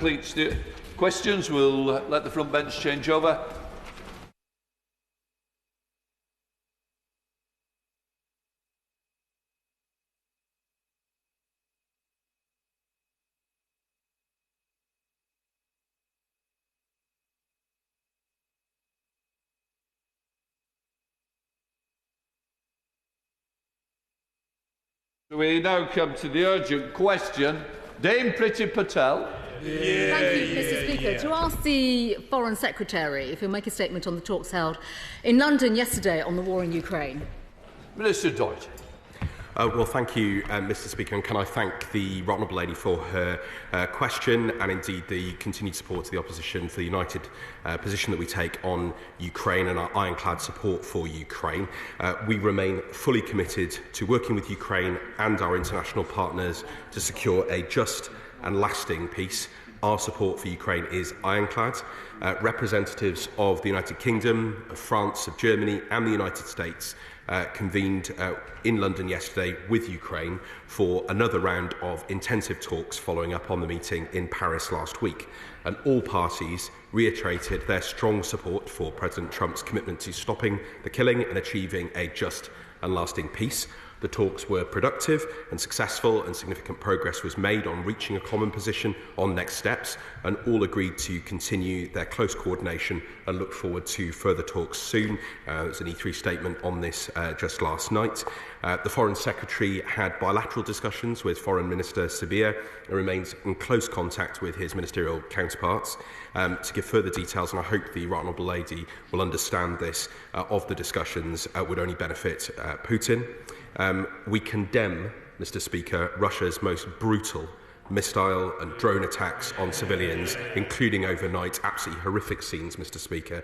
Completes the questions. We'll let the front bench change over. We now come to the urgent question. Dame Priti Patel. Thank you, Mr. Speaker. To ask the Foreign Secretary if he'll make a statement on the talks held in London yesterday on the war in Ukraine. Minister Doherty. Well, thank you, Mr. Speaker, and can I thank the Right Honourable Lady for her question and indeed the continued support to the opposition for the united position that we take on Ukraine and our ironclad support for Ukraine. We remain fully committed to working with Ukraine and our international partners to secure a just and lasting peace. Our support for Ukraine is ironclad. Representatives of the United Kingdom, of France, of Germany and the United States convened in London yesterday with Ukraine for another round of intensive talks following up on the meeting in Paris last week. And all parties reiterated their strong support for President Trump's commitment to stopping the killing and achieving a just and lasting peace. The talks were productive and successful, and significant progress was made on reaching a common position on next steps, and all agreed to continue their close coordination and look forward to further talks soon. There was an E3 statement on this just last night. The Foreign Secretary had bilateral discussions with Foreign Minister Sybiha and remains in close contact with his ministerial counterparts to give further details, and I hope the Right Honourable Lady will understand this, of the discussions would only benefit Putin. We condemn, Mr. Speaker, Russia's most brutal missile and drone attacks on civilians, including overnight absolutely horrific scenes, Mr. Speaker.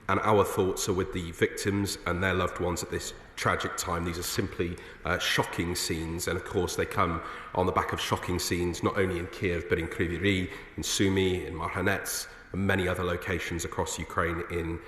And our thoughts are with the victims and their loved ones at this tragic time. These are simply shocking scenes, and of course they come on the back of shocking scenes not only in Kiev but in Kryvyi Rih, in Sumy, in Marhanets and many other locations across Ukraine in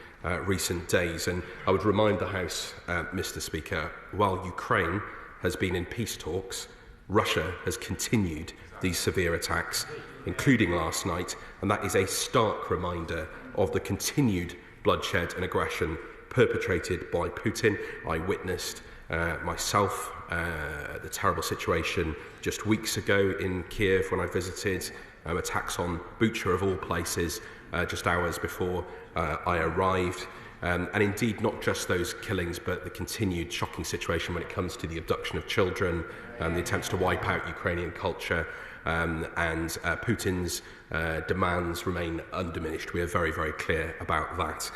recent days. And I would remind the House, Mr. Speaker, while Ukraine has been in peace talks, Russia has continued these severe attacks, including last night, and that is a stark reminder of the continued bloodshed and aggression perpetrated by Putin. I witnessed myself the terrible situation just weeks ago in Kiev when I visited, attacks on Bucha of all places just hours before I arrived. And indeed, not just those killings, but the continued shocking situation when it comes to the abduction of children, the attempts to wipe out Ukrainian culture, and Putin's demands remain undiminished. We are very, very clear about that.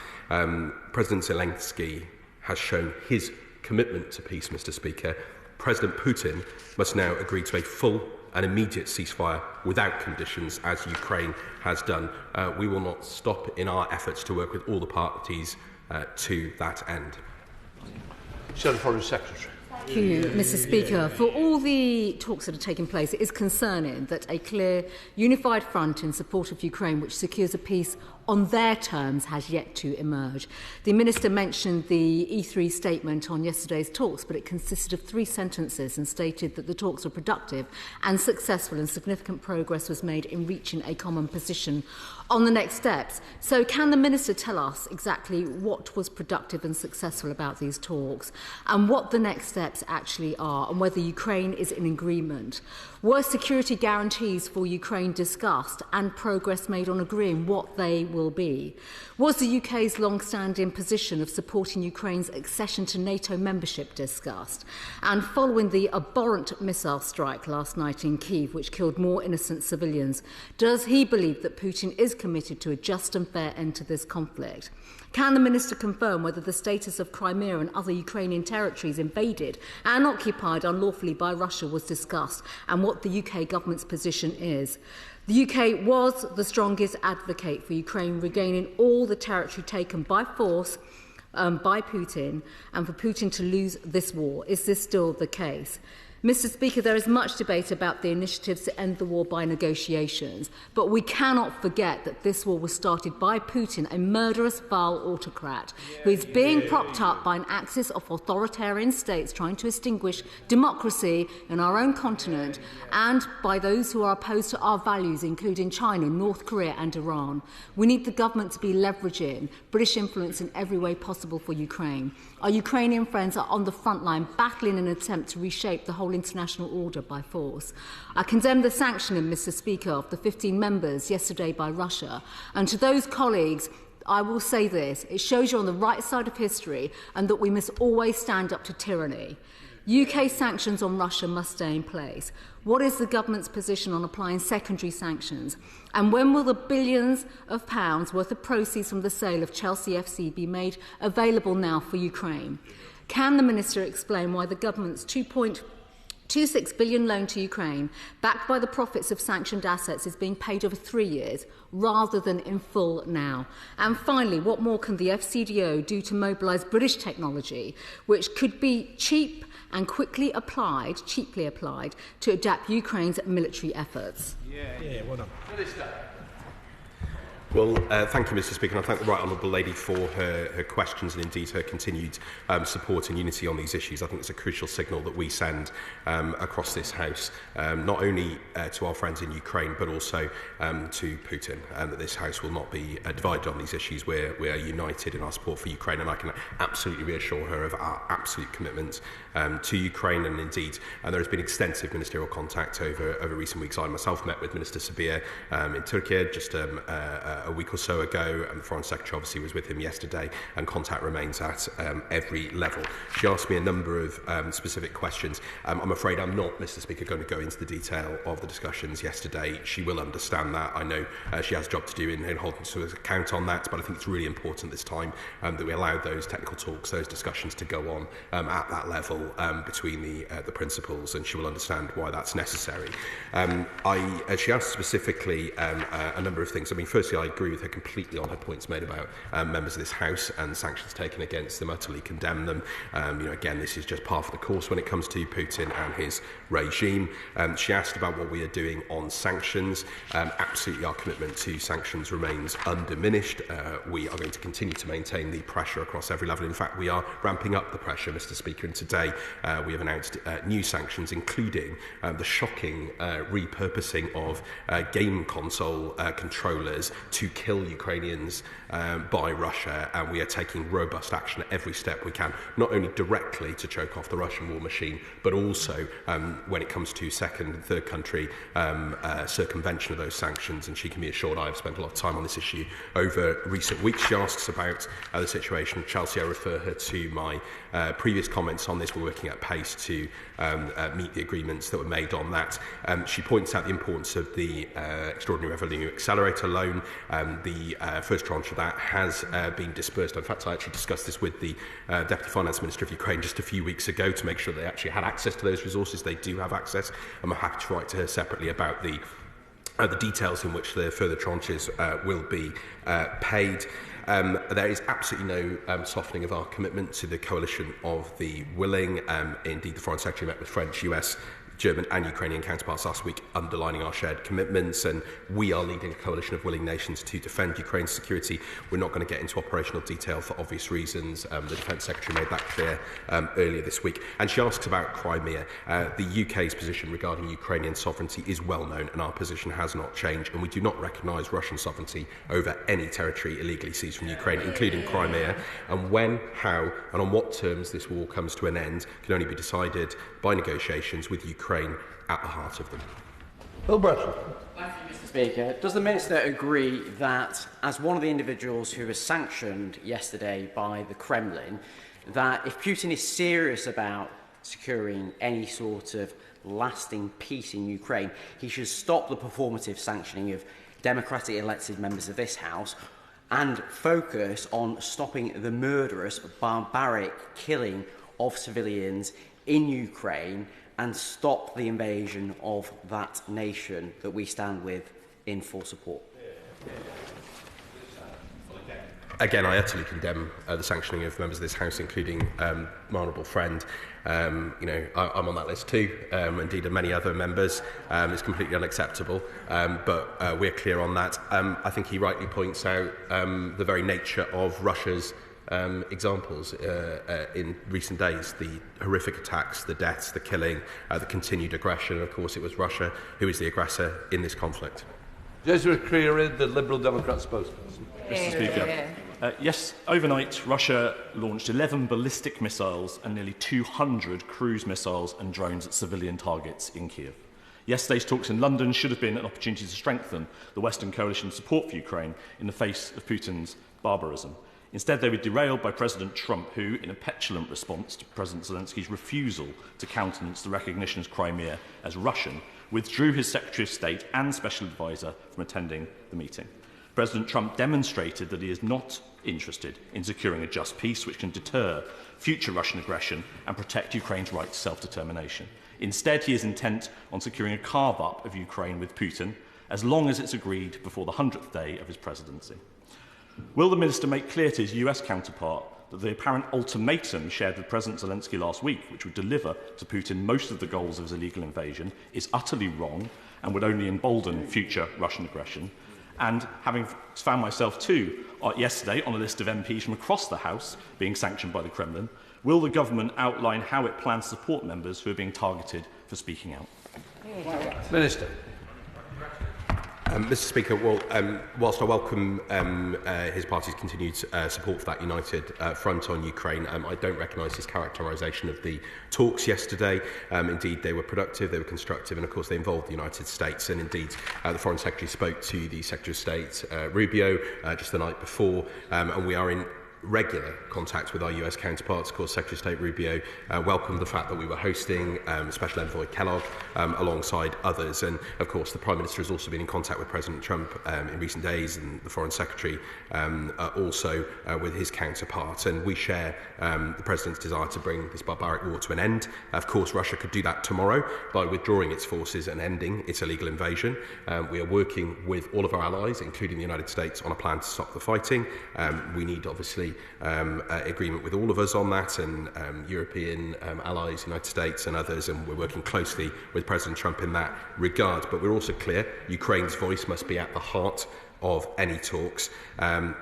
President Zelensky has shown his commitment to peace, Mr. Speaker. President Putin must now agree to a full and immediate ceasefire without conditions, as Ukraine has done. We will not stop in our efforts to work with all the parties to that end. Foreign Secretary. Thank you, Mr. Speaker. For all the talks that are taking place, it is concerning that a clear, unified front in support of Ukraine, which secures a peace on their terms, has yet to emerge. The Minister mentioned the E3 statement on yesterday's talks, but it consisted of 3 sentences and stated that the talks were productive and successful and significant progress was made in reaching a common position on the next steps. So can the Minister tell us exactly what was productive and successful about these talks and what the next steps actually are, and whether Ukraine is in agreement? Were security guarantees for Ukraine discussed and progress made on agreeing what they will be? Was the UK's long-standing position of supporting Ukraine's accession to NATO membership discussed? And following the abhorrent missile strike last night in Kyiv, which killed more innocent civilians, does he believe that Putin is committed to a just and fair end to this conflict? Can the Minister confirm whether the status of Crimea and other Ukrainian territories invaded and occupied unlawfully by Russia was discussed, and what the UK government's position is? The UK was the strongest advocate for Ukraine regaining all the territory taken by force by Putin, and for Putin to lose this war. Is this still the case? Mr. Speaker, there is much debate about the initiatives to end the war by negotiations, but we cannot forget that this war was started by Putin, a murderous, vile autocrat who is being propped up by an axis of authoritarian states trying to extinguish democracy in our own continent and by those who are opposed to our values, including China, North Korea and Iran. We need the government to be leveraging British influence in every way possible for Ukraine. Our Ukrainian friends are on the front line battling in an attempt to reshape the whole international order by force. I condemn the sanctioning, Mr. Speaker, of the 15 members yesterday by Russia. And to those colleagues, I will say this: it shows you're on the right side of history and that we must always stand up to tyranny. UK sanctions on Russia must stay in place. What is the government's position on applying secondary sanctions? And when will the billions of pounds worth of proceeds from the sale of Chelsea FC be made available now for Ukraine? Can the Minister explain why the government's £2.26 billion loan to Ukraine, backed by the profits of sanctioned assets, is being paid over 3 years rather than in full now? And finally, what more can the FCDO do to mobilise British technology, which could be cheaply applied to adapt Ukraine's military efforts? Well done. Well, thank you, Mr. Speaker, and I thank the Right Honourable Lady for her questions and indeed her continued support and unity on these issues. I think it's a crucial signal that we send across this House, not only to our friends in Ukraine, but also to Putin, that this House will not be divided on these issues. We are united in our support for Ukraine, and I can absolutely reassure her of our absolute commitment to Ukraine. And indeed, there has been extensive ministerial contact over recent weeks. I myself met with Minister Sabir in Turkey just a week or so ago, and the Foreign Secretary obviously was with him yesterday, and contact remains at every level. She asked me a number of specific questions. I'm afraid I'm not, Mr. Speaker, going to go into the detail of the discussions yesterday. She will understand that. I know she has a job to do in holding to account on that, but I think it's really important this time that we allow those technical talks, those discussions to go on at that level between the principals, and she will understand why that's necessary. She asked specifically a number of things. I mean, firstly, I agree with her completely on her points made about members of this House and sanctions taken against them. Utterly condemn them. Again, this is just par for the course when it comes to Putin and his regime. She asked about what we are doing on sanctions. Absolutely, our commitment to sanctions remains undiminished. We are going to continue to maintain the pressure across every level. In fact, we are ramping up the pressure, Mr. Speaker, and today we have announced new sanctions, including the shocking repurposing of game console controllers to kill Ukrainians by Russia, and we are taking robust action at every step we can, not only directly to choke off the Russian war machine, but also when it comes to second and third country circumvention of those sanctions. And she can be assured I have spent a lot of time on this issue over recent weeks. She asks about the situation of Chelsea. I refer her to my previous comments on this. We're working at pace to meet the agreements that were made on that. She points out the importance of the Extraordinary Revenue Accelerator loan. The first tranche of that has been dispersed. In fact, I actually discussed this with the Deputy Finance Minister of Ukraine just a few weeks ago to make sure they actually had access to those resources. They do have access. I'm happy to write to her separately about the details in which the further tranches will be paid. There is absolutely no softening of our commitment to the coalition of the willing. Indeed, the Foreign Secretary met with French, US, German and Ukrainian counterparts last week, underlining our shared commitments, and we are leading a coalition of willing nations to defend Ukraine's security. We're not going to get into operational detail for obvious reasons. The Defence Secretary made that clear earlier this week. And she asks about Crimea. The UK's position regarding Ukrainian sovereignty is well known, and our position has not changed, and we do not recognise Russian sovereignty over any territory illegally seized from Ukraine, including Crimea. And when, how and on what terms this war comes to an end can only be decided by negotiations with Ukraine at the heart of them. Bill Bradford. Thank you, Mr. Speaker. Does the Minister agree that, as one of the individuals who was sanctioned yesterday by the Kremlin, that if Putin is serious about securing any sort of lasting peace in Ukraine, he should stop the performative sanctioning of democratically elected members of this House and focus on stopping the murderous, barbaric killing of civilians in Ukraine and stop the invasion of that nation that we stand with in full support? Again, I utterly condemn the sanctioning of members of this House, including my honourable friend. I'm on that list too, indeed, and many other members. It's completely unacceptable, but we're clear on that. I think he rightly points out the very nature of Russia's examples in recent days, the horrific attacks, the deaths, the killing, the continued aggression. Of course, it was Russia who is the aggressor in this conflict. Jezra Creary, the Liberal Democrat spokesperson. Mr. Speaker. Yes, overnight, Russia launched 11 ballistic missiles and nearly 200 cruise missiles and drones at civilian targets in Kiev. Yesterday's talks in London should have been an opportunity to strengthen the Western coalition's support for Ukraine in the face of Putin's barbarism. Instead, they were derailed by President Trump, who, in a petulant response to President Zelensky's refusal to countenance the recognition of Crimea as Russian, withdrew his Secretary of State and Special Advisor from attending the meeting. President Trump demonstrated that he is not interested in securing a just peace which can deter future Russian aggression and protect Ukraine's right to self-determination. Instead, he is intent on securing a carve-up of Ukraine with Putin, as long as it's agreed before the 100th day of his presidency. Will the Minister make clear to his US counterpart that the apparent ultimatum shared with President Zelensky last week, which would deliver to Putin most of the goals of his illegal invasion, is utterly wrong and would only embolden future Russian aggression? And having found myself too yesterday on a list of MPs from across the House being sanctioned by the Kremlin, will the government outline how it plans to support members who are being targeted for speaking out? Minister. Mr. Speaker, whilst I welcome his party's continued support for that united front on Ukraine, I don't recognise his characterisation of the talks yesterday. Indeed, they were productive, they were constructive, and of course they involved the United States. And indeed, the Foreign Secretary spoke to the Secretary of State, Rubio, just the night before, and we are in regular contact with our US counterparts. Of course, Secretary of State Rubio welcomed the fact that we were hosting Special Envoy Kellogg alongside others. And of course, the Prime Minister has also been in contact with President Trump in recent days, and the Foreign Secretary also with his counterpart. And we share the President's desire to bring this barbaric war to an end. Of course, Russia could do that tomorrow by withdrawing its forces and ending its illegal invasion. We are working with all of our allies, including the United States, on a plan to stop the fighting. We need, obviously, agreement with all of us on that, and European allies, United States and others, and we're working closely with President Trump in that regard. But we're also clear Ukraine's voice must be at the heart of any talks.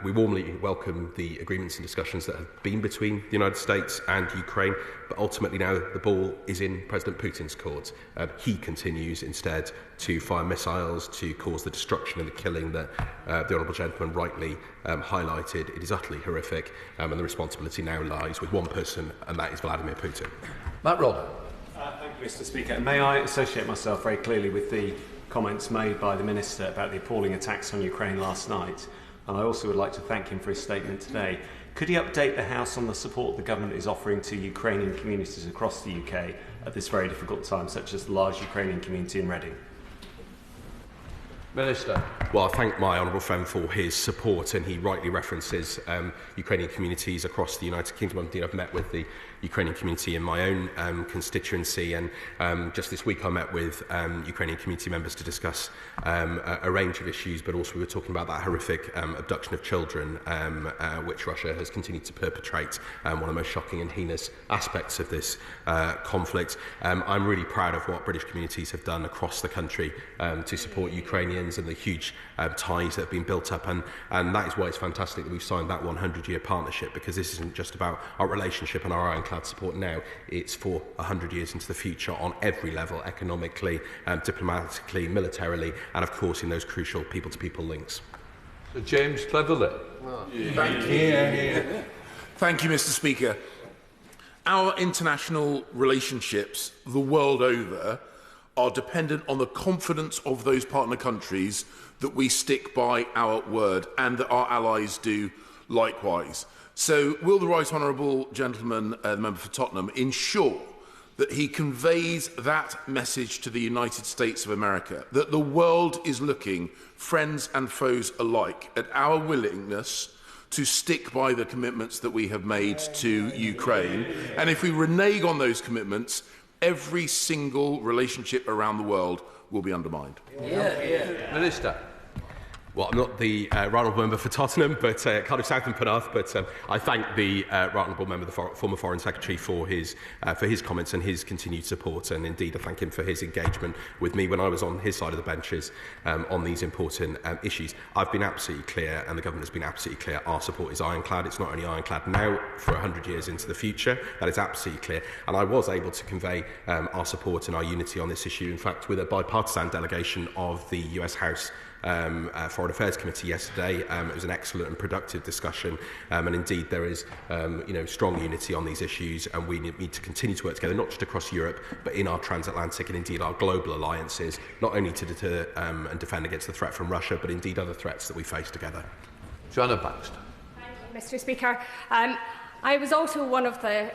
We warmly welcome the agreements and discussions that have been between the United States and Ukraine, but ultimately now the ball is in President Putin's court. He continues instead to fire missiles, to cause the destruction and the killing that the Honourable Gentleman rightly highlighted. It is utterly horrific, and the responsibility now lies with one person, and that is Vladimir Putin. Matt Rodda. Thank you, Mr. Speaker. May I associate myself very clearly with the comments made by the Minister about the appalling attacks on Ukraine last night, and I also would like to thank him for his statement today. Could he update the House on the support the government is offering to Ukrainian communities across the UK at this very difficult time, such as the large Ukrainian community in Reading? Minister. Well, I thank my honourable friend for his support, and he rightly references Ukrainian communities across the United Kingdom. Indeed, I've met with the Ukrainian community in my own constituency, and just this week I met with Ukrainian community members to discuss a range of issues, but also we were talking about that horrific abduction of children which Russia has continued to perpetrate, one of the most shocking and heinous aspects of this conflict. I'm really proud of what British communities have done across the country to support Ukrainians and the huge ties that have been built up, and that is why it's fantastic that we've signed that 100-year partnership, because this isn't just about our relationship and our ironclad support now, it's for 100 years into the future on every level, economically, diplomatically, militarily, and of course in those crucial people-to-people links. Sir James Cleverly. Thank you, Mr. Speaker. Our international relationships the world over are dependent on the confidence of those partner countries that we stick by our word, and that our allies do likewise. So will the Right Honourable Gentleman, the member for Tottenham, ensure that he conveys that message to the United States of America, that the world is looking, friends and foes alike, at our willingness to stick by the commitments that we have made to Ukraine, and if we renege on those commitments, every single relationship around the world will be undermined? Minister. Well, I'm not the right honourable member for Tottenham, but Cardiff South and Penarth. But I thank the right honourable member, the former Foreign Secretary, for his comments and his continued support. And indeed, I thank him for his engagement with me when I was on his side of the benches on these important issues. I've been absolutely clear, and the government has been absolutely clear. Our support is ironclad. It's not only ironclad now, for 100 years into the future. That is absolutely clear. And I was able to convey our support and our unity on this issue, in fact, with a bipartisan delegation of the US House Foreign Affairs Committee yesterday. It was an excellent and productive discussion, and indeed there is strong unity on these issues, and we need to continue to work together, not just across Europe, but in our transatlantic and indeed our global alliances, not only to deter and defend against the threat from Russia, but indeed other threats that we face together. Joanna Baxter. Thank you, Mr. Speaker. I was also one of the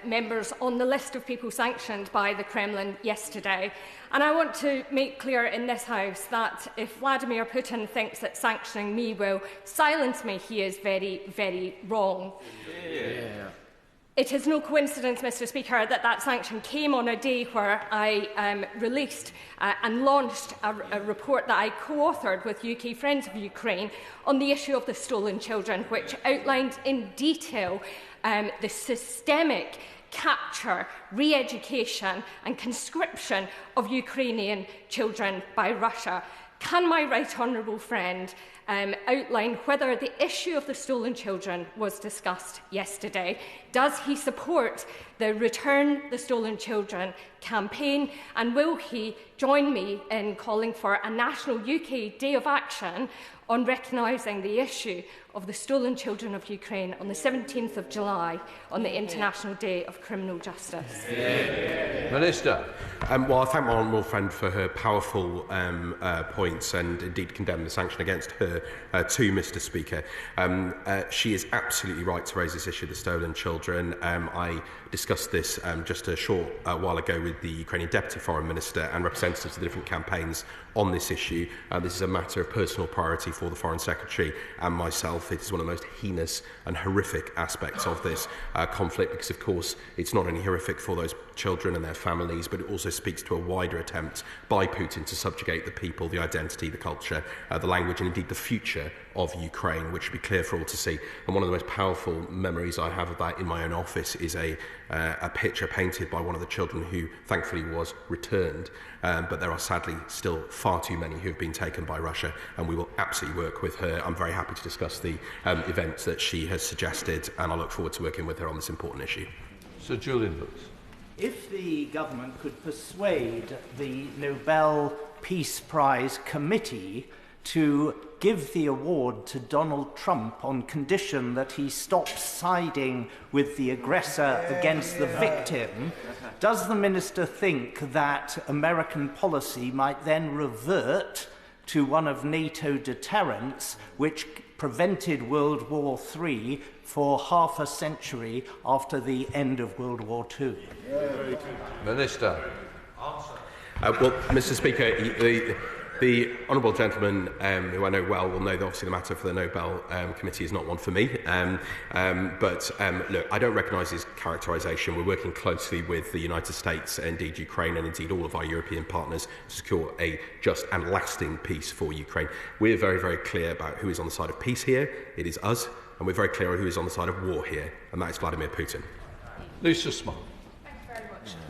members on the list of people sanctioned by the Kremlin yesterday. And I want to make clear in this House that if Vladimir Putin thinks that sanctioning me will silence me, he is very, very wrong. Yeah. It is no coincidence, Mr. Speaker, that that sanction came on a day where I released and launched a report that I co-authored with UK Friends of Ukraine on the issue of the stolen children, which outlined in detail the systemic capture, re-education and conscription of Ukrainian children by Russia. Can my right honourable friend outline whether the issue of the stolen children was discussed yesterday? Does he support the Return the Stolen Children campaign, and will he join me in calling for a national UK Day of Action on recognising the issue of the stolen children of Ukraine on the 17th of July on the International Day of Criminal Justice? Minister. Well, I thank my honourable friend for her powerful points and indeed condemn the sanction against her too, Mr. Speaker. She is absolutely right to raise this issue of the stolen children. I discussed this just a short while ago with the Ukrainian Deputy Foreign Minister and representatives of the different campaigns on this issue. This is a matter of personal priority for the Foreign Secretary and myself. It is one of the most heinous and horrific aspects of this conflict, because of course it's not only horrific for those children and their families, but it also speaks to a wider attempt by Putin to subjugate the people, the identity, the culture, the language, and indeed the future of Ukraine, which should be clear for all to see. And one of the most powerful memories I have of that in my own office is a picture painted by one of the children who thankfully was returned. But there are sadly still far too many who have been taken by Russia, and we will absolutely work with her. I'm very happy to discuss the events that she has suggested, and I look forward to working with her on this important issue. Sir Julian Brooks. If the government could persuade the Nobel Peace Prize Committee to give the award to Donald Trump on condition that he stops siding with the aggressor against the victim, does the minister think that American policy might then revert to one of NATO deterrence, which prevented World War III for half a century after the end of World War II? Minister. Well, Mr. Speaker, the honourable gentleman, who I know well, will know that obviously the matter for the Nobel Committee is not one for me. But look, I don't recognise his characterisation. We're working closely with the United States, indeed Ukraine, and indeed all of our European partners to secure a just and lasting peace for Ukraine. We're very, very clear about who is on the side of peace here. It is us. And we're very clear on who is on the side of war here, and that is Vladimir Putin. Lisa Smart.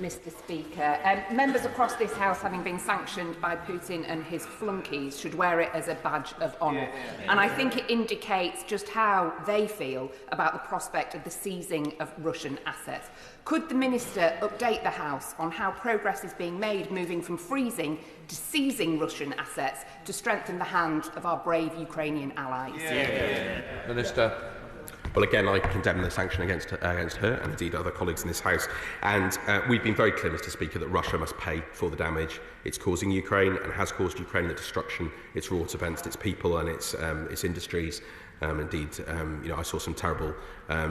Mr. Speaker. Members across this House, having been sanctioned by Putin and his flunkies, should wear it as a badge of honour. And I think it indicates just how they feel about the prospect of the seizing of Russian assets. Could the Minister update the House on how progress is being made moving from freezing to seizing Russian assets to strengthen the hand of our brave Ukrainian allies? Minister. Well, again, I condemn the sanction against her and indeed other colleagues in this House. And we've been very clear, Mr. Speaker, that Russia must pay for the damage it's causing Ukraine and has caused Ukraine, the destruction it's wrought against its people and its industries. Indeed, I saw some terrible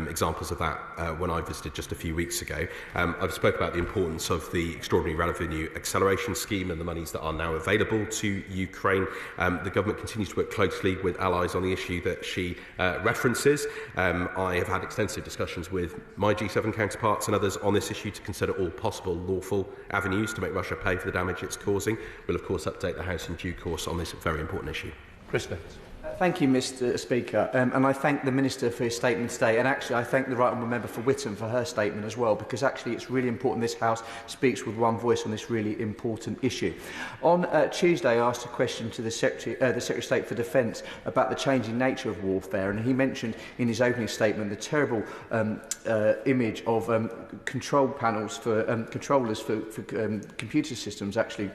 examples of that when I visited just a few weeks ago. I've spoken about the importance of the Extraordinary Revenue Acceleration Scheme and the monies that are now available to Ukraine. The government continues to work closely with allies on the issue that she references. I have had extensive discussions with my G7 counterparts and others on this issue to consider all possible lawful avenues to make Russia pay for the damage it's causing. We'll, of course, update the House in due course on this very important issue. Chris Davies. Thank you, Mr Speaker, and I thank the Minister for his statement today, and actually I thank the Right Honourable Member for Whittam for her statement as well, because actually it's really important this House speaks with one voice on this really important issue. On Tuesday I asked a question to the Secretary of State for Defence about the changing nature of warfare, and he mentioned in his opening statement the terrible image of control panels for controllers for computer systems actually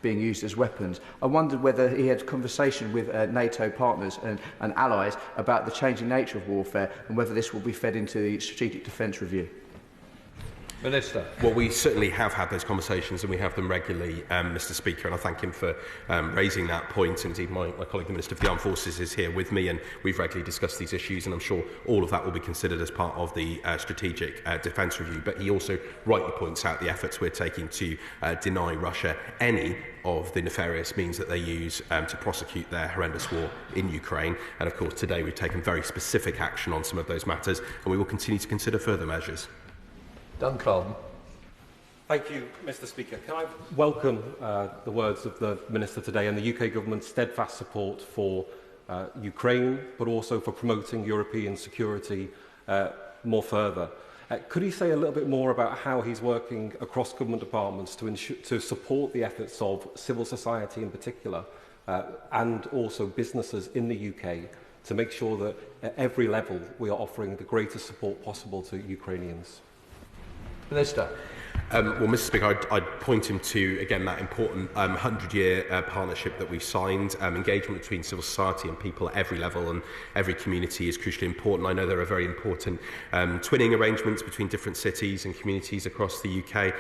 being used as weapons. I wondered whether he had a conversation with NATO partners and allies about the changing nature of warfare and whether this will be fed into the Strategic Defence Review. Minister. Well, we certainly have had those conversations and we have them regularly, Mr Speaker, and I thank him for raising that point. Indeed, my colleague, the Minister for the Armed Forces, is here with me and we've regularly discussed these issues, and I'm sure all of that will be considered as part of the Strategic Defence Review. But he also rightly points out the efforts we're taking to deny Russia any of the nefarious means that they use to prosecute their horrendous war in Ukraine. And of course, today we've taken very specific action on some of those matters, and we will continue to consider further measures. Dan Carlton. Thank you, Mr Speaker. Can I welcome the words of the Minister today and the UK Government's steadfast support for Ukraine, but also for promoting European security more further. Could he say a little bit more about how he's working across government departments to support the efforts of civil society in particular, and also businesses in the UK, to make sure that at every level we are offering the greatest support possible to Ukrainians? Minister. Well, Mr Speaker, I'd point him to, again, that important 100-year partnership that we've signed. Engagement between civil society and people at every level and every community is crucially important. I know there are very important twinning arrangements between different cities and communities across the UK.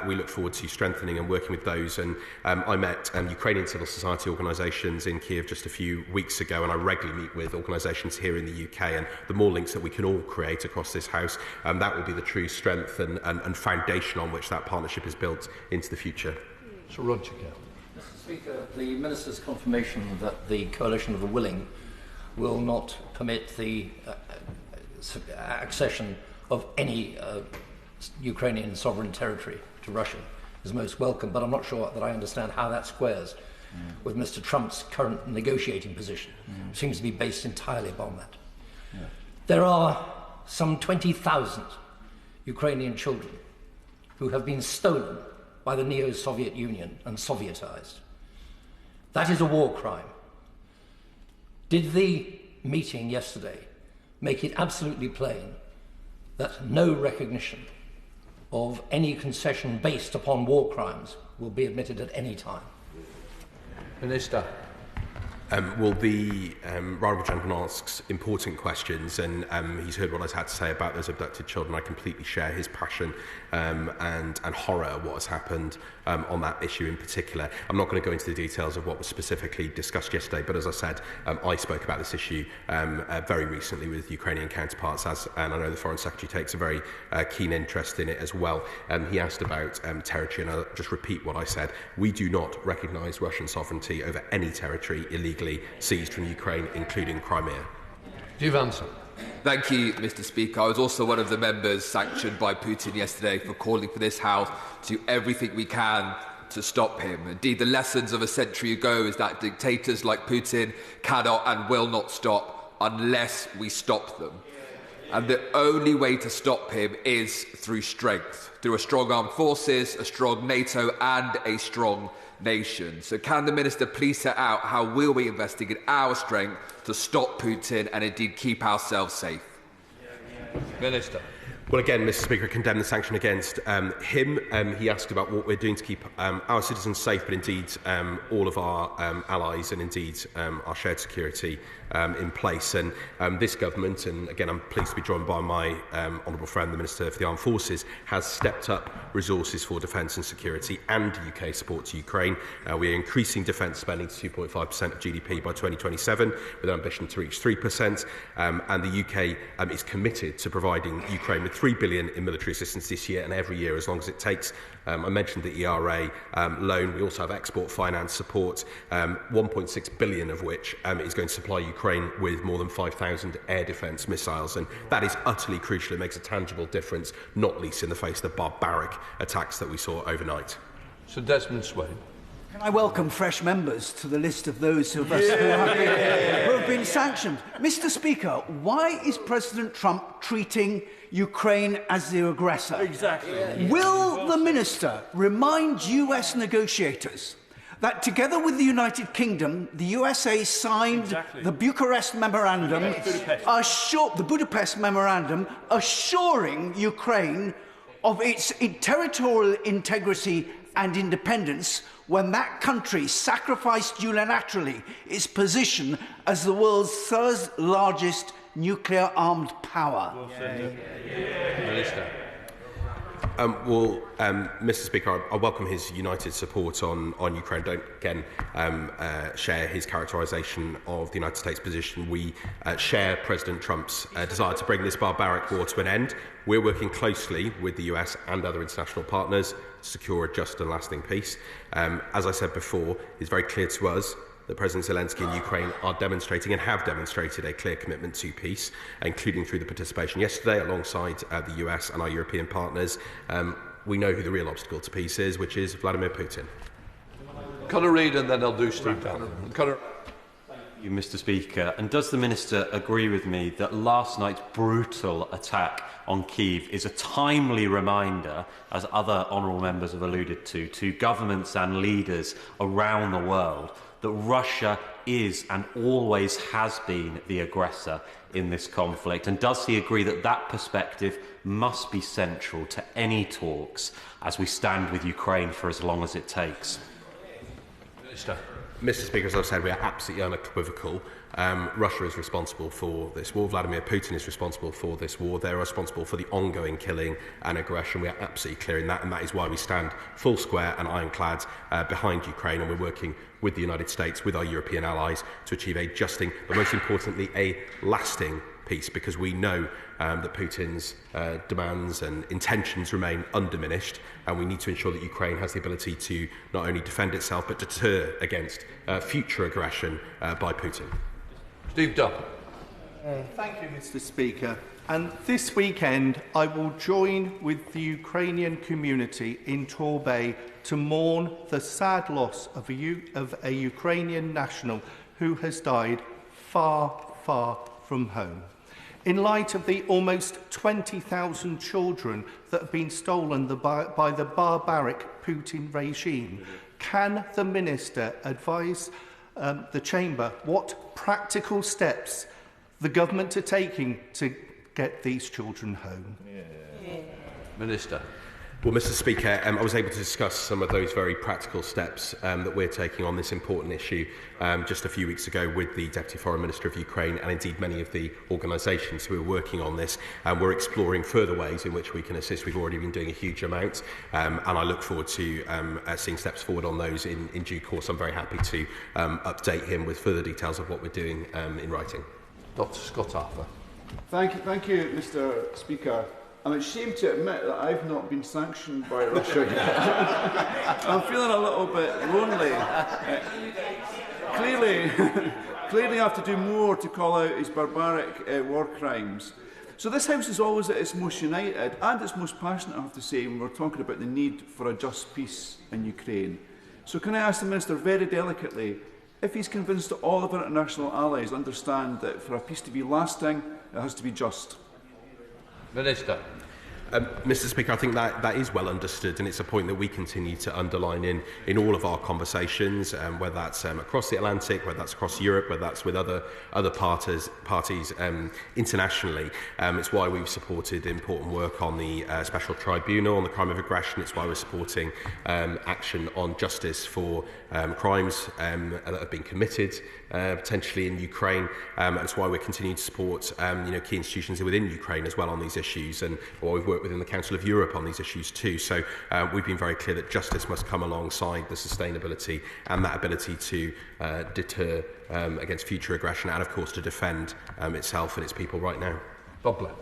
We look forward to strengthening and working with those. And I met Ukrainian civil society organisations in Kiev just a few weeks ago, and I regularly meet with organisations here in the UK. And the more links that we can all create across this House, that will be the true strength and foundation on which that partnership is built into the future. Sir Roger. Mr Speaker, the Minister's confirmation that the Coalition of the Willing will not permit the accession of any Ukrainian sovereign territory to Russia is most welcome, but I'm not sure that I understand how that squares with Mr Trump's current negotiating position. It seems to be based entirely upon that. There are some 20,000 Ukrainian children who have been stolen by the neo-Soviet Union and Sovietized. That is a war crime. Did the meeting yesterday make it absolutely plain that no recognition of any concession based upon war crimes will be admitted at any time? Minister. Well, the Honourable Gentleman asks important questions, and he's heard what I've had to say about those abducted children. I completely share his passion and horror at what has happened on that issue in particular. I'm not going to go into the details of what was specifically discussed yesterday, but as I said, I spoke about this issue very recently with Ukrainian counterparts, and I know the Foreign Secretary takes a very keen interest in it as well. He asked about territory, and I'll just repeat what I said. We do not recognise Russian sovereignty over any territory illegally seized from Ukraine, including Crimea. Do you answer? Thank you, Mr Speaker. I was also one of the members sanctioned by Putin yesterday for calling for this House to do everything we can to stop him. Indeed, the lessons of a century ago is that dictators like Putin cannot and will not stop unless we stop them. And the only way to stop him is through strength, through a strong armed forces, a strong NATO and a strong nation. So can the Minister please set out how we'll be investing in our strength to stop Putin and indeed keep ourselves safe? Minister. Well, again, Mr Speaker, I condemn the sanction against him. He asked about what we're doing to keep our citizens safe, but indeed all of our allies and indeed our shared security in place. And this government, and again I'm pleased to be joined by my honourable friend, the Minister for the Armed Forces, has stepped up resources for defence and security and UK support to Ukraine. We are increasing defence spending to 2.5% of GDP by 2027 with an ambition to reach 3%. And the UK is committed to providing Ukraine with £3 billion in military assistance this year and every year as long as it takes. I mentioned the ERA loan. We also have export finance support, 1.6 billion of which is going to supply Ukraine with more than 5,000 air defence missiles, and that is utterly crucial. It makes a tangible difference, not least in the face of the barbaric attacks that we saw overnight. Sir Desmond Swayne. Can I welcome fresh members to the list of those who have been sanctioned? Mr. Speaker, why is President Trump treating Ukraine as the aggressor? Exactly. Will the minister remind US negotiators that together with the United Kingdom, the USA signed the Bucharest Memorandum, the Budapest Memorandum, assuring Ukraine of its territorial integrity and independence when that country sacrificed unilaterally its position as the world's third largest nuclear-armed power? Minister. Mr. Speaker, I welcome his united support on Ukraine. Don't again share his characterisation of the United States position. We share President Trump's desire to bring this barbaric war to an end. We're working closely with the US and other international partners to secure a just and lasting peace. As I said before, it's very clear to us that President Zelensky and Ukraine are demonstrating and have demonstrated a clear commitment to peace, including through the participation yesterday alongside the US and our European partners. We know who the real obstacle to peace is, which is Vladimir Putin. Conor Reid, and then I'll do Steve Downing. Conor. Thank you, Mr. Speaker. And does the Minister agree with me that last night's brutal attack on Kyiv is a timely reminder, as other honourable members have alluded to governments and leaders around the world, that Russia is and always has been the aggressor in this conflict? And does he agree that that perspective must be central to any talks as we stand with Ukraine for as long as it takes? Minister. Mr. Speaker, as I've said, we are absolutely unequivocal. Russia is responsible for this war. Vladimir Putin is responsible for this war. They're responsible for the ongoing killing and aggression. We are absolutely clear in that, and that is why we stand full square and ironclad behind Ukraine, and we're working with the United States, with our European allies, to achieve a justing, but most importantly, a lasting peace, because we know that Putin's demands and intentions remain undiminished, and we need to ensure that Ukraine has the ability to not only defend itself but deter against future aggression by Putin. Steve Dunn. Thank you, Mr. Speaker. And this weekend, I will join with the Ukrainian community in Torbay to mourn the sad loss of a Ukrainian national who has died far, far from home. In light of the almost 20,000 children that have been stolen by the barbaric Putin regime, can the Minister advise the Chamber what practical steps the government are taking to get these children home? Minister. Well, Mr. Speaker, I was able to discuss some of those very practical steps that we're taking on this important issue just a few weeks ago with the Deputy Foreign Minister of Ukraine and indeed many of the organisations who are working on this. We're exploring further ways in which we can assist. We've already been doing a huge amount, and I look forward to seeing steps forward on those in due course. I'm very happy to update him with further details of what we're doing in writing. Dr. Scott Arthur. Thank you, Mr. Speaker. I'm ashamed to admit that I've not been sanctioned by Russia yet. I'm feeling a little bit lonely. Clearly I have to do more to call out his barbaric war crimes. So this House is always at its most united and its most passionate, I have to say, when we're talking about the need for a just peace in Ukraine. So can I ask the Minister very delicately if he's convinced that all of our international allies understand that for a peace to be lasting, it has to be just? Minister. Mr. Speaker, I think that is well understood, and it's a point that we continue to underline in all of our conversations, whether that's across the Atlantic, whether that's across Europe, whether that's with other parties internationally. It's why we've supported important work on the Special Tribunal on the crime of aggression. It's why we're supporting action on justice for crimes that have been committed potentially in Ukraine. And it's why we're continuing to support key institutions within Ukraine as well on these issues, and why we've worked within the Council of Europe on these issues too. So we've been very clear that justice must come alongside the sustainability and that ability to deter against future aggression, and of course to defend itself and its people right now. Bob Blair.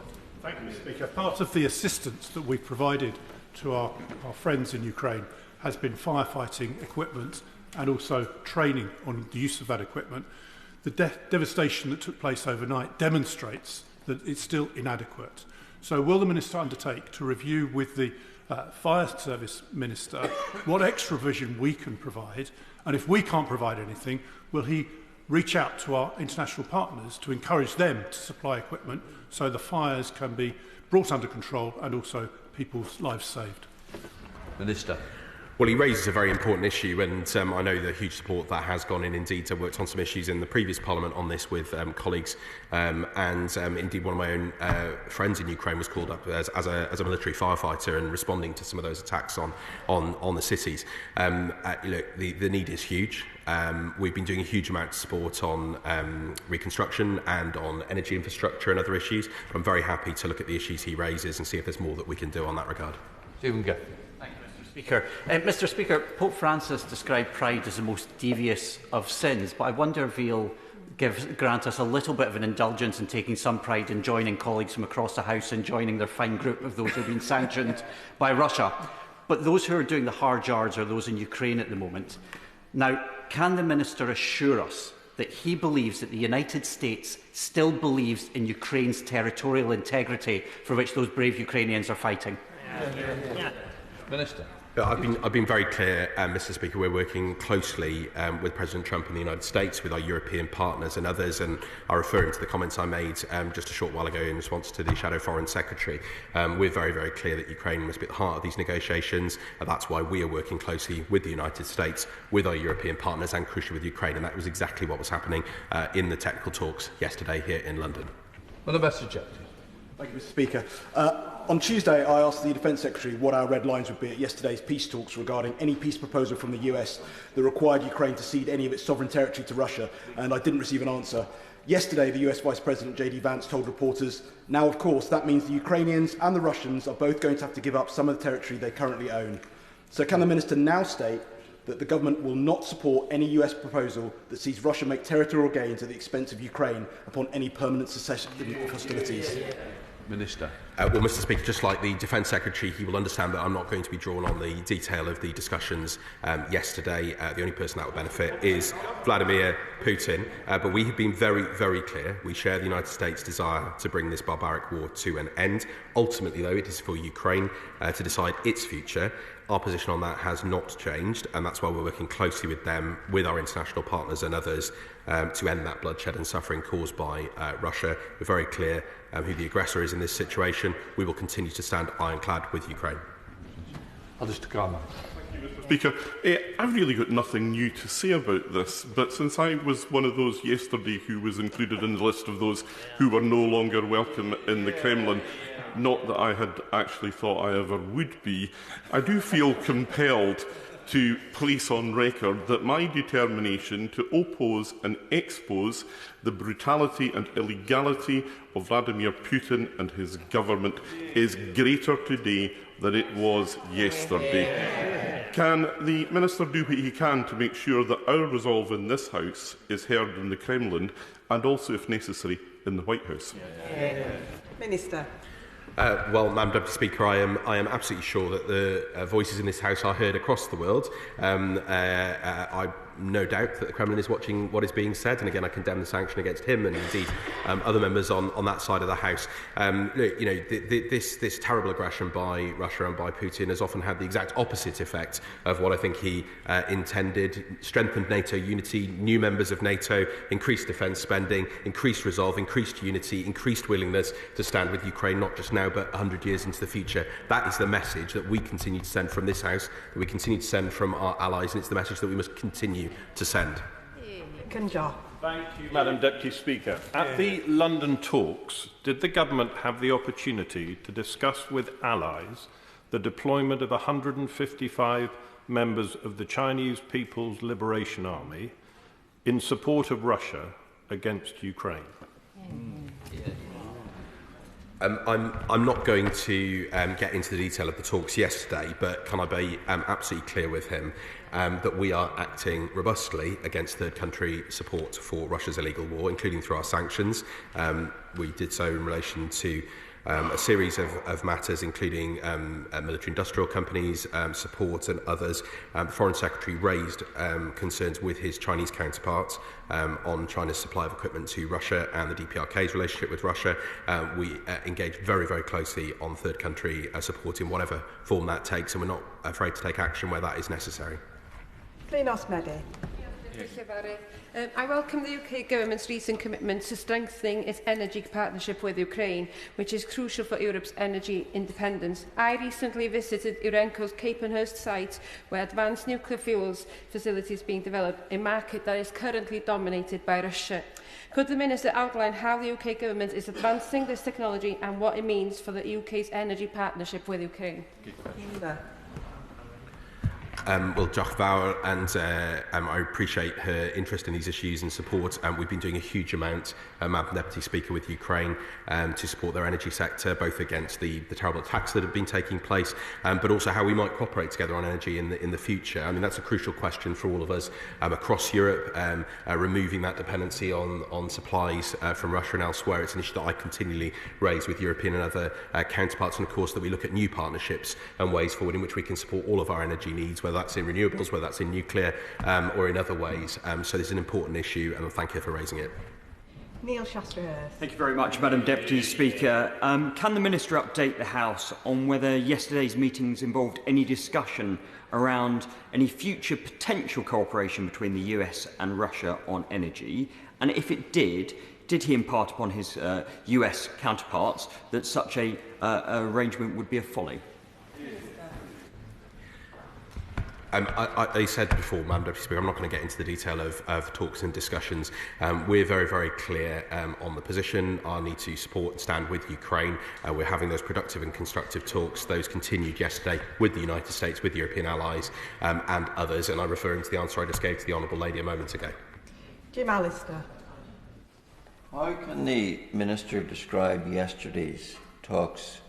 Thank you, Mr. Speaker. Part of the assistance that we've provided to our friends in Ukraine has been firefighting equipment and also training on the use of that equipment. The devastation that took place overnight demonstrates that it's still inadequate. So will the Minister undertake to review with the Fire Service Minister what extra vision we can provide, and if we can't provide anything, will he reach out to our international partners to encourage them to supply equipment so the fires can be brought under control and also people's lives saved? Minister. Well, he raises a very important issue, and I know the huge support that has gone in. Indeed, I worked on some issues in the previous Parliament on this with colleagues, and indeed one of my own friends in Ukraine was called up as a military firefighter and responding to some of those attacks on the cities. Look, the need is huge. We've been doing a huge amount of support on reconstruction and on energy infrastructure and other issues. I'm very happy to look at the issues he raises and see if there's more that we can do on that regard. Stephen Gill. Speaker. Mr. Speaker, Pope Francis described pride as the most devious of sins, but I wonder if he'll grant us a little bit of an indulgence in taking some pride in joining colleagues from across the House and joining their fine group of those who have been sanctioned by Russia. But those who are doing the hard yards are those in Ukraine at the moment. Now, can the Minister assure us that he believes that the United States still believes in Ukraine's territorial integrity for which those brave Ukrainians are fighting? Minister. I've been very clear, Mr. Speaker. We're working closely with President Trump in the United States, with our European partners and others, and I refer to the comments I made just a short while ago in response to the Shadow Foreign Secretary. We're very, very clear that Ukraine must be at the heart of these negotiations, and that's why we are working closely with the United States, with our European partners, and crucially with Ukraine, and that was exactly what was happening in the technical talks yesterday here in London. Well, the message. Thank you, Mr. Speaker. On Tuesday, I asked the Defence Secretary what our red lines would be at yesterday's peace talks regarding any peace proposal from the US that required Ukraine to cede any of its sovereign territory to Russia, and I didn't receive an answer. Yesterday, the US Vice President J.D. Vance told reporters, now, of course, that means the Ukrainians and the Russians are both going to have to give up some of the territory they currently own. So can the Minister now state that the government will not support any US proposal that sees Russia make territorial gains at the expense of Ukraine upon any permanent cessation of hostilities? Minister. Well, Mr. Speaker, just like the Defence Secretary, he will understand that I'm not going to be drawn on the detail of the discussions yesterday. The only person that will benefit is Vladimir Putin. But we have been very, very clear. We share the United States' desire to bring this barbaric war to an end. Ultimately, though, it is for Ukraine to decide its future. Our position on that has not changed, and that's why we're working closely with them, with our international partners and others, to end that bloodshed and suffering caused by Russia. We're very clear who the aggressor is in this situation. We will continue to stand ironclad with Ukraine. Alistair Garland. Speaker, I've really got nothing new to say about this, but since I was one of those yesterday who was included in the list of those who were no longer welcome in the Kremlin, not that I had actually thought I ever would be, I do feel compelled to place on record that my determination to oppose and expose the brutality and illegality of Vladimir Putin and his government is greater today than it was yesterday. Can the Minister do what he can to make sure that our resolve in this House is heard in the Kremlin and also, if necessary, in the White House? Minister. Well, Madam Deputy Speaker, I am absolutely sure that the voices in this House are heard across the world. I no doubt that the Kremlin is watching what is being said, and again, I condemn the sanction against him and indeed other members on that side of the House. You know, this terrible aggression by Russia and by Putin has often had the exact opposite effect of what I think he intended: strengthened NATO unity, new members of NATO, increased defence spending, increased resolve, increased unity, increased willingness to stand with Ukraine, not just now but 100 years into the future. That is the message that we continue to send from this House, that we continue to send from our allies, and it's the message that we must continue to send. Thank you, Madam Deputy Speaker. At the London talks, did the government have the opportunity to discuss with allies the deployment of 155 members of the Chinese People's Liberation Army in support of Russia against Ukraine? I'm not going to get into the detail of the talks yesterday, but can I be absolutely clear with him that we are acting robustly against third country support for Russia's illegal war, including through our sanctions. We did so in relation to a series of matters, including military-industrial companies, support and others. The Foreign Secretary raised concerns with his Chinese counterparts on China's supply of equipment to Russia and the DPRK's relationship with Russia. We engage very, very closely on third country support in whatever form that takes, and we're not afraid to take action where that is necessary. Flenos Medi. I welcome the UK Government's recent commitment to strengthening its energy partnership with Ukraine, which is crucial for Europe's energy independence. I recently visited Urenco's Capenhurst site, where advanced nuclear fuels facilities being developed, a market that is currently dominated by Russia. Could the Minister outline how the UK Government is advancing this technology and what it means for the UK's energy partnership with Ukraine? Well, diolch fawr, and I appreciate her interest in these issues and support. We've been doing a huge amount, Madam Deputy Speaker, with Ukraine to support their energy sector, both against the terrible attacks that have been taking place, but also how we might cooperate together on energy in the future. I mean, that's a crucial question for all of us across Europe, removing that dependency on supplies from Russia and elsewhere. It's an issue that I continually raise with European and other counterparts, and of course that we look at new partnerships and ways forward in which we can support all of our energy needs, whether that's in renewables, whether that's in nuclear or in other ways. So this is an important issue, and I thank you for raising it. Neil Shastrahurst. Thank you very much, Madam Deputy Speaker. Can the Minister update the House on whether yesterday's meetings involved any discussion around any future potential cooperation between the US and Russia on energy? And if it did he impart upon his US counterparts that such a arrangement would be a folly? I said before, Madam Deputy Speaker, I'm not going to get into the detail of talks and discussions. We're very, very clear on the position. I need to support and stand with Ukraine. We're having those productive and constructive talks. Those continued yesterday with the United States, with European allies and others. And I'm referring to the answer I just gave to the Honourable Lady a moment ago. Jim Allister. How can the Minister describe yesterday's talks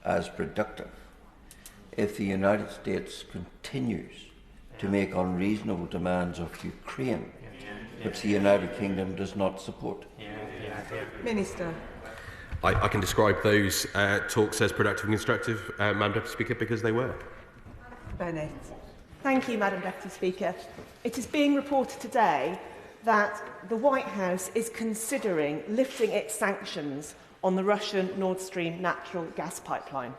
as productive if the United States continues to make unreasonable demands of Ukraine, which the United Kingdom does not support? Minister. I can describe those talks as productive and constructive, Madam Deputy Speaker, because they were. Bennett. Thank you, Madam Deputy Speaker. It is being reported today that the White House is considering lifting its sanctions on the Russian Nord Stream natural gas pipeline.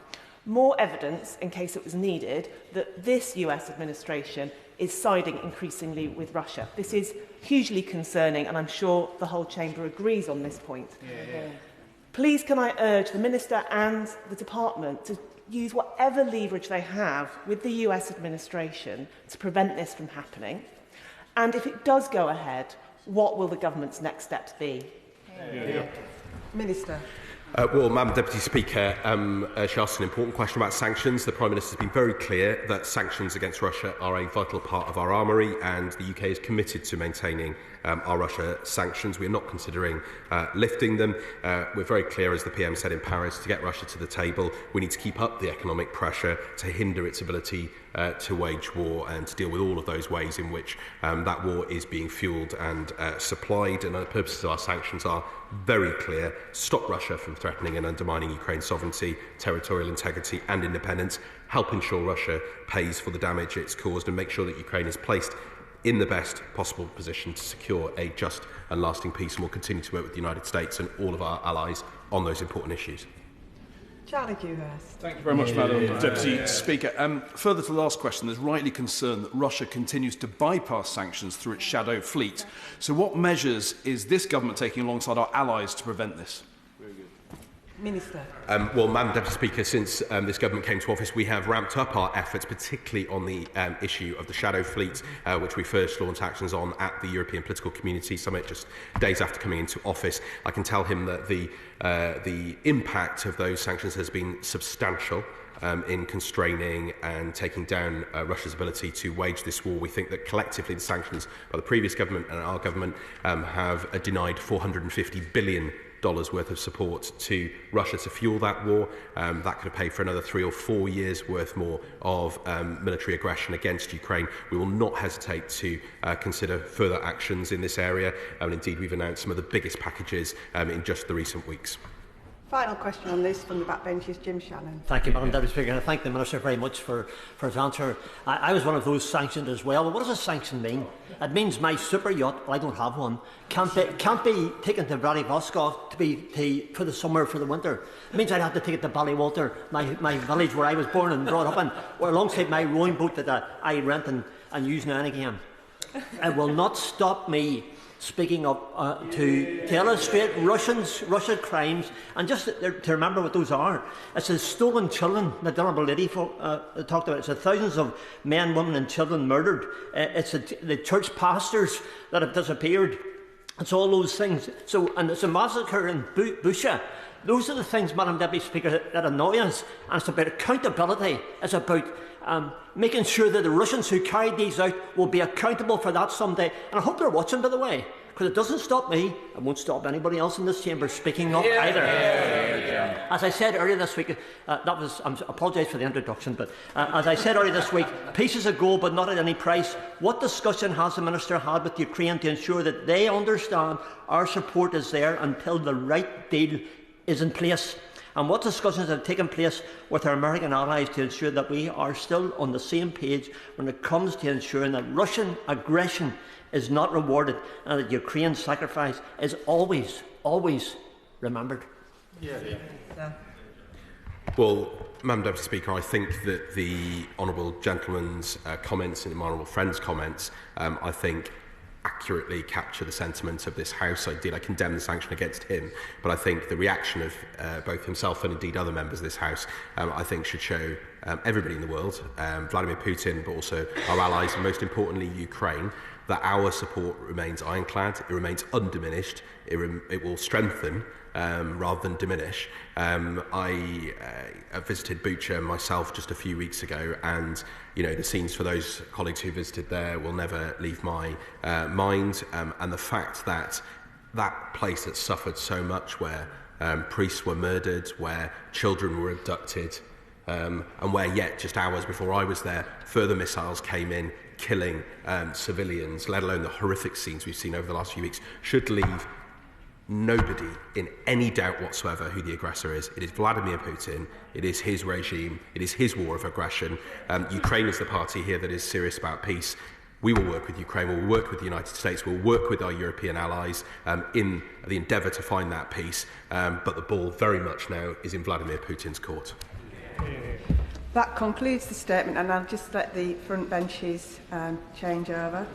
More evidence, in case it was needed, that this US administration is siding increasingly with Russia. This is hugely concerning, and I'm sure the whole chamber agrees on this point. Please can I urge the Minister and the Department to use whatever leverage they have with the US administration to prevent this from happening? And if it does go ahead, what will the government's next steps be? Minister. Well, Madam Deputy Speaker, she asked an important question about sanctions. The Prime Minister has been very clear that sanctions against Russia are a vital part of our armoury, and the UK is committed to maintaining our Russia sanctions. We are not considering lifting them. We're very clear, as the PM said in Paris, to get Russia to the table. We need to keep up the economic pressure to hinder its ability to wage war and to deal with all of those ways in which that war is being fuelled and supplied. And the purposes of our sanctions are very clear: stop Russia from threatening and undermining Ukraine's sovereignty, territorial integrity and independence, help ensure Russia pays for the damage it's caused, and make sure that Ukraine is placed in the best possible position to secure a just and lasting peace. And we'll continue to work with the United States and all of our allies on those important issues. Charlie Dewhurst. Thank you very much, Madam Deputy Speaker. Further to the last question, there's rightly concern that Russia continues to bypass sanctions through its shadow fleet. So what measures is this government taking alongside our allies to prevent this? Minister. Well, Madam Deputy Speaker, since this government came to office, we have ramped up our efforts, particularly on the issue of the shadow fleet, which we first launched actions on at the European Political Community Summit just days after coming into office. I can tell him that the impact of those sanctions has been substantial in constraining and taking down Russia's ability to wage this war. We think that collectively the sanctions by the previous government and our government have denied $450 billion worth of support to Russia to fuel that war. That could have paid for another 3 or 4 years worth more of military aggression against Ukraine. We will not hesitate to consider further actions in this area, and indeed we've announced some of the biggest packages in just the recent weeks. Final question on this from the backbenches, Jim Shannon. Thank you, Madam Deputy Speaker. And I thank the Minister very much for his answer. I was one of those sanctioned as well. But what does a sanction mean? It means my super yacht, well, I don't have one, can't be taken to Vladivostok for the summer, for the winter. It means I'd have to take it to Ballywalter, my village where I was born and brought up in, or alongside my rowing boat that I rent and use now and again. It will not stop me speaking up to illustrate Russian crimes, and just to remember what those are. It's the stolen children that the Honourable Lady talked about. It's the thousands of men, women and children murdered. It's the church pastors that have disappeared. It's all those things. And it's a massacre in Busha. Those are the things, Madam Deputy Speaker, that annoy us. And it's about accountability. It's about making sure that the Russians who carried these out will be accountable for that someday. And I hope they're watching, by the way, because it doesn't stop me. It won't stop anybody else in this chamber speaking up either. As I said earlier this week, I apologise for the introduction, but as I said earlier this week, peace is a goal, but not at any price. What discussion has the Minister had with Ukraine to ensure that they understand our support is there until the right deal is in place? And what discussions have taken place with our American allies to ensure that we are still on the same page when it comes to ensuring that Russian aggression is not rewarded and that Ukraine's sacrifice is always, always remembered? Well, Madam Deputy Speaker, I think that the honourable gentleman's comments and my honourable friend's comments, I think, accurately capture the sentiment of this House. I condemn the sanction against him, but I think the reaction of both himself and indeed other members of this House, I think should show everybody in the world, Vladimir Putin, but also our allies, and most importantly Ukraine, that our support remains ironclad, it remains undiminished, it will strengthen rather than diminish. I visited Bucha myself just a few weeks ago, and the scenes for those colleagues who visited there will never leave my mind. And the fact that that place that suffered so much, where priests were murdered, where children were abducted, and where yet just hours before I was there, further missiles came in, killing civilians, let alone the horrific scenes we've seen over the last few weeks, should leave nobody in any doubt whatsoever who the aggressor is. It is Vladimir Putin. It is his regime. It is his war of aggression. Ukraine is the party here that is serious about peace. We will work with Ukraine. We'll work with the United States. We'll work with our European allies in the endeavour to find that peace. But the ball very much now is in Vladimir Putin's court. That concludes the statement, and I'll just let the front benches change over.